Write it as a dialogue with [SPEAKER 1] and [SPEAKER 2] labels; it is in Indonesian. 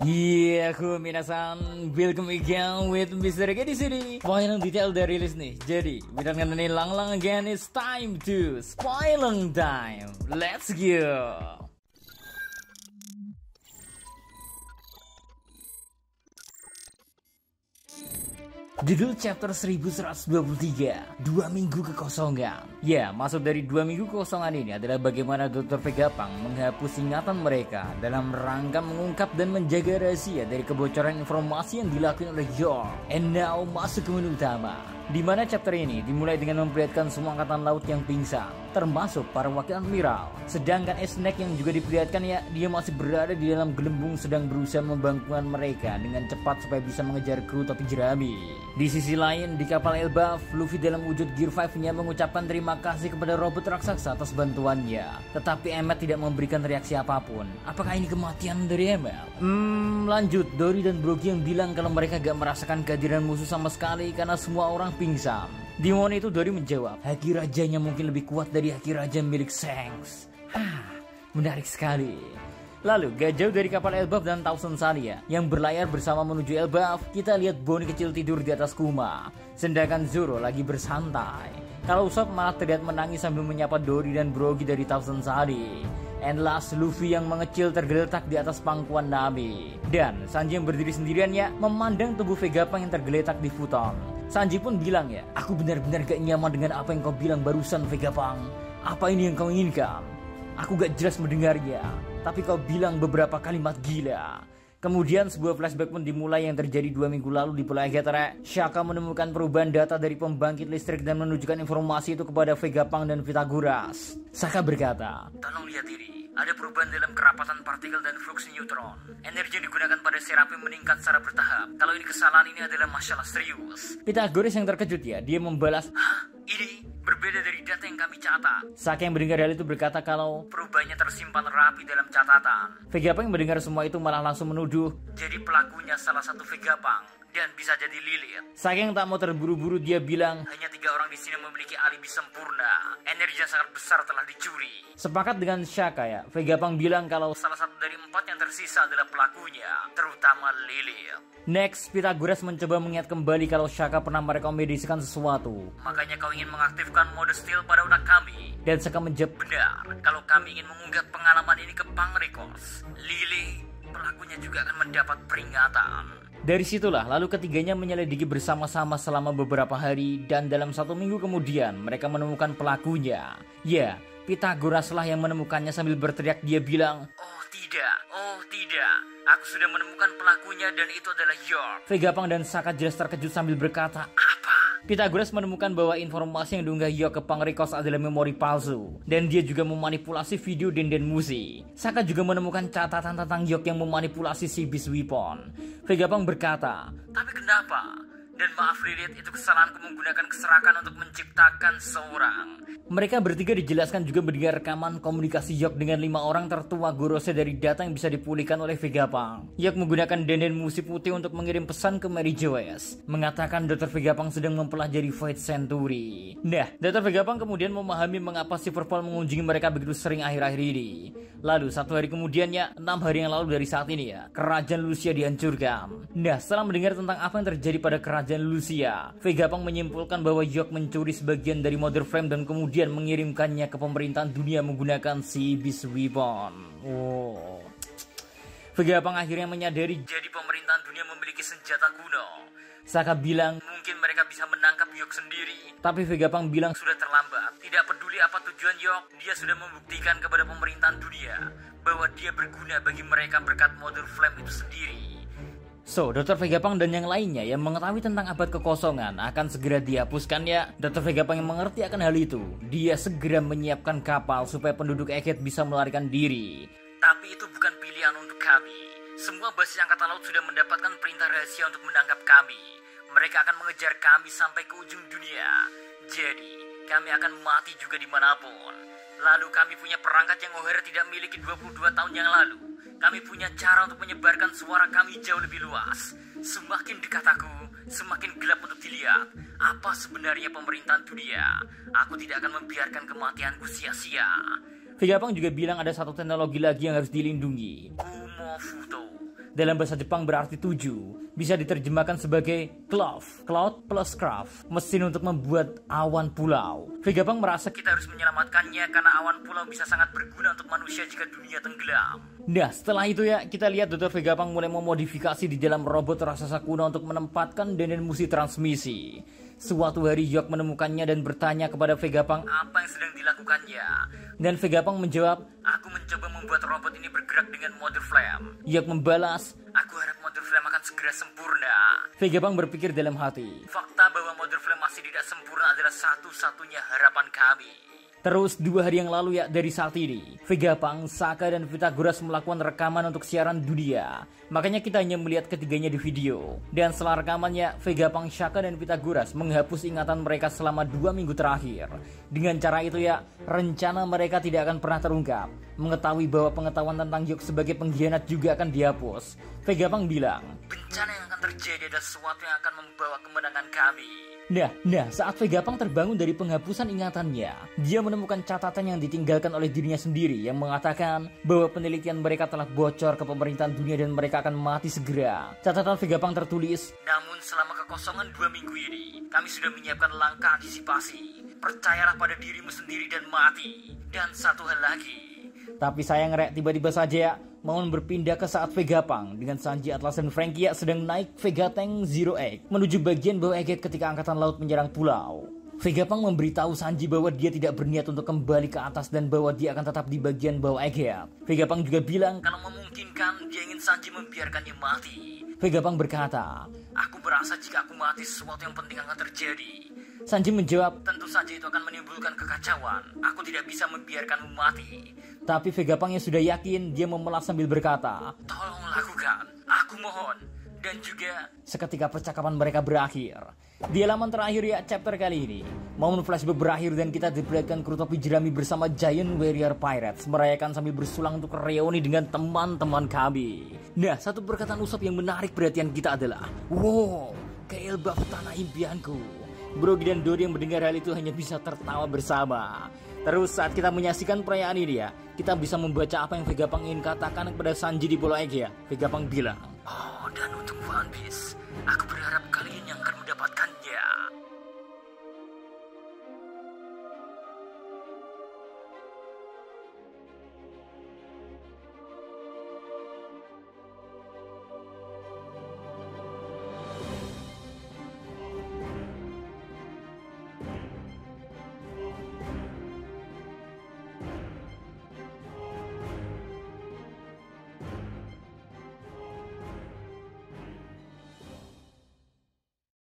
[SPEAKER 1] Yeah, minasan, welcome again with Mr. Ege di sini. Final detail udah rilis nih. Jadi, bidang ini lang again, it's time to spoiling time. Let's go. Judul chapter 1123, 2 minggu kekosongan. Ya, maksud dari 2 minggu kekosongan ini adalah bagaimana Dr. Vegapunk menghapus ingatan mereka dalam rangka mengungkap dan menjaga rahasia dari kebocoran informasi yang dilakukan oleh York. And now masuk ke menu utama, di mana chapter ini dimulai dengan memperlihatkan semua angkatan laut yang pingsan, termasuk para wakil admiral. Sedangkan Snack yang juga diperlihatkan ya, dia masih berada di dalam gelembung sedang berusaha membangkitkan mereka dengan cepat supaya bisa mengejar kru topi jerami. Di sisi lain, di kapal Elbaf, Luffy dalam wujud Gear 5-nya mengucapkan terima kasih kepada robot raksasa atas bantuannya. Tetapi Emmet tidak memberikan reaksi apapun. Apakah ini kematian dari Emmet? Lanjut, Dory dan Brogy yang bilang kalau mereka gak merasakan kehadiran musuh sama sekali karena semua orang pingsan. Di momen itu Dory menjawab, haki rajanya mungkin lebih kuat dari haki raja milik Shanks. Menarik sekali. Lalu, gak jauh dari kapal Elbaf dan Thousand Sunny yang berlayar bersama menuju Elbaf, kita lihat Bonnie kecil tidur di atas Kuma. Sedangkan Zoro lagi bersantai. Kalau Usopp malah terlihat menangis sambil menyapa Dory dan Brogy dari Thousand Sunny. And last, Luffy yang mengecil tergeletak di atas pangkuan Nami. Dan Sanji yang berdiri sendirian ya, memandang tubuh Vegapunk yang tergeletak di futon. Sanji pun bilang ya, aku benar-benar gak nyaman dengan apa yang kau bilang barusan Vegapunk. Apa ini yang kau inginkan? Aku gak jelas mendengarnya, tapi kau bilang beberapa kalimat gila. Kemudian sebuah flashback pun dimulai yang terjadi 2 minggu lalu di Pulau Egetere. Shaka menemukan perubahan data dari pembangkit listrik dan menunjukkan informasi itu kepada Vegapunk dan Pythagoras. Shaka berkata, tolong lihat ini. Ada perubahan dalam kerapatan partikel dan flux neutron. Energi yang digunakan pada Seraphim meningkat secara bertahap. Kalau ini kesalahan, ini adalah masalah serius. Pythagoras yang terkejut ya, dia membalas, hah? Ini berbeda dari data yang kami catat. Saka yang mendengar hal itu berkata kalau perubahannya tersimpan rapi dalam catatan. Vegapunk yang mendengar semua itu malah langsung menuduh, jadi pelakunya salah satu Vegapunk dan bisa jadi Lilith. Saka yang tak mau terburu-buru dia bilang, hanya 3 orang di sini memiliki alibi sempurna. Energi yang sangat besar telah dicuri. Sepakat dengan Shaka ya, Vegapunk bilang kalau salah satu dari 4 yang tersisa adalah pelakunya, terutama Lilith. Next, Pythagoras mencoba mengingat kembali kalau Shaka pernah merekomendasikan sesuatu. Makanya kau ingin mengaktifkan mode stealth pada otak kami. Dan Shaka menjawab, benar, kalau kami ingin mengunggah pengalaman ini ke Punk Records, Lily, pelakunya juga akan mendapat peringatan. Dari situlah, lalu ketiganya menyelidiki bersama-sama selama beberapa hari, dan dalam 1 minggu kemudian mereka menemukan pelakunya. Ya, Pythagoras lah yang menemukannya sambil berteriak. Dia bilang, oh tidak, aku sudah menemukan pelakunya dan itu adalah York. Vegapunk dan Shaka jelas terkejut sambil berkata, apa? Pythagoras menemukan bahwa informasi yang diunggah York ke Punk Records adalah memori palsu, dan dia juga memanipulasi video Denden Mushi. Shaka juga menemukan catatan tentang York yang memanipulasi si Beast Weapon. Vegapunk berkata, tapi kenapa? Dan maaf Lilith, itu kesalahanku menggunakan keserakan untuk menciptakan seorang. Mereka bertiga dijelaskan juga mendengar rekaman komunikasi York dengan 5 orang tertua Gorose dari data yang bisa dipulihkan oleh Vegapunk. York menggunakan Denden Mushi putih untuk mengirim pesan ke Mary Joyce, mengatakan Dr. Vegapunk sedang mempelajari Void Century. Nah, Dr. Vegapunk kemudian memahami mengapa Silverfall mengunjungi mereka begitu sering akhir-akhir ini. Lalu 1 hari kemudiannya, 6 hari yang lalu dari saat ini ya, kerajaan Lucia dihancurkan. Nah, setelah mendengar tentang apa yang terjadi pada kerajaan Lucia, Vegapunk menyimpulkan bahwa York mencuri sebagian dari Mother Frame dan kemudian mengirimkannya ke pemerintahan dunia menggunakan si Beast Weapon. Vegapunk akhirnya menyadari jadi pemerintahan dunia memiliki senjata kuno. Shaka bilang mungkin mereka bisa menangkap York sendiri, tapi Vegapunk bilang sudah terlambat. Tidak peduli apa tujuan York, dia sudah membuktikan kepada pemerintahan dunia bahwa dia berguna bagi mereka berkat Mother Flame itu sendiri. So, Dr. Vegapunk dan yang lainnya yang mengetahui tentang abad kekosongan akan segera dihapuskan ya. Dr. Vegapunk yang mengerti akan hal itu, dia segera menyiapkan kapal supaya penduduk Egghead bisa melarikan diri. Tapi itu bukan pilihan untuk kami. Semua basis angkatan laut sudah mendapatkan perintah rahasia untuk menangkap kami. Mereka akan mengejar kami sampai ke ujung dunia. Jadi, kami akan mati juga dimanapun. Lalu kami punya perangkat yang O'Hare tidak miliki 22 tahun yang lalu. Kami punya cara untuk menyebarkan suara kami jauh lebih luas. Semakin dekat aku, semakin gelap untuk dilihat. Apa sebenarnya pemerintahan dunia? Aku tidak akan membiarkan kematianku sia-sia. Vegapunk juga bilang ada satu teknologi lagi yang harus dilindungi. Kumofuto. dalam bahasa Jepang berarti 7. Bisa diterjemahkan sebagai cloud plus craft, mesin untuk membuat awan pulau. Vegapunk merasa kita harus menyelamatkannya karena awan pulau bisa sangat berguna untuk manusia jika dunia tenggelam. Nah, setelah itu ya, kita lihat Dr. Vegapunk mulai memodifikasi di dalam robot raksasa kuno untuk menempatkan denden musi transmisi. Suatu hari York menemukannya dan bertanya kepada Vegapunk apa yang sedang dilakukannya. Dan Vegapunk menjawab, aku mencoba membuat robot ini bergerak dengan mode flame. York membalas, aku harap mode flame akan segera sempurna. Vegapunk berpikir dalam hati, fakta bahwa mode flame masih tidak sempurna adalah satu-satunya harapan kami. Terus 2 hari yang lalu ya, dari saat ini Vegapunk, Saka, dan Pythagoras melakukan rekaman untuk siaran dunia. Makanya kita hanya melihat ketiganya di video. Dan setelah rekamannya, Vegapunk, Saka, dan Pythagoras menghapus ingatan mereka selama 2 minggu terakhir. Dengan cara itu ya, rencana mereka tidak akan pernah terungkap. Mengetahui bahwa pengetahuan tentang York sebagai pengkhianat juga akan dihapus, Vegapunk bilang, bencana yang akan terjadi adalah sesuatu yang akan membawa kemenangan kami. Nah, saat Vegapunk terbangun dari penghapusan ingatannya, dia menemukan catatan yang ditinggalkan oleh dirinya sendiri yang mengatakan bahwa penelitian mereka telah bocor ke pemerintahan dunia dan mereka akan mati segera. Catatan Vegapunk tertulis, namun selama kekosongan 2 minggu ini, kami sudah menyiapkan langkah antisipasi. Percayalah pada dirimu sendiri dan mati. Dan satu hal lagi. Tapi sayang rek, tiba-tiba saja ya, Moon berpindah ke saat Vegapunk dengan Sanji, Atlas, dan Franky sedang naik Vega Tank Zero Egg menuju bagian bawah Egghead ketika angkatan laut menyerang pulau. Vegapunk memberitahu Sanji bahwa dia tidak berniat untuk kembali ke atas dan bahwa dia akan tetap di bagian bawah Egghead. Vegapunk juga bilang kalau memungkinkan dia ingin Sanji membiarkannya mati. Vegapunk berkata, aku merasa jika aku mati sesuatu yang penting akan terjadi. Sanji menjawab, tentu saja itu akan menimbulkan kekacauan. Aku tidak bisa membiarkanmu mati. Tapi Vegapunk yang sudah yakin, dia memelas sambil berkata, tolong lakukan, aku mohon. Dan juga seketika percakapan mereka berakhir. Di halaman terakhir ya chapter kali ini, momen flashback berakhir dan kita diperlihatkan kru topi jerami bersama Giant Warrior Pirates merayakan sambil bersulang untuk reuni dengan teman-teman kami. Nah, satu perkataan Usopp yang menarik perhatian kita adalah, wow, kayak bab tanah impianku. Brogy dan Dory yang mendengar hal itu hanya bisa tertawa bersama. Terus saat kita menyaksikan perayaan ini ya, kita bisa membaca apa yang Vegapunk ingin katakan kepada Sanji di Pulau Egghead. Vegapunk bilang, oh, dan untuk One Piece, aku berharap kalian yang akan mendapatkannya.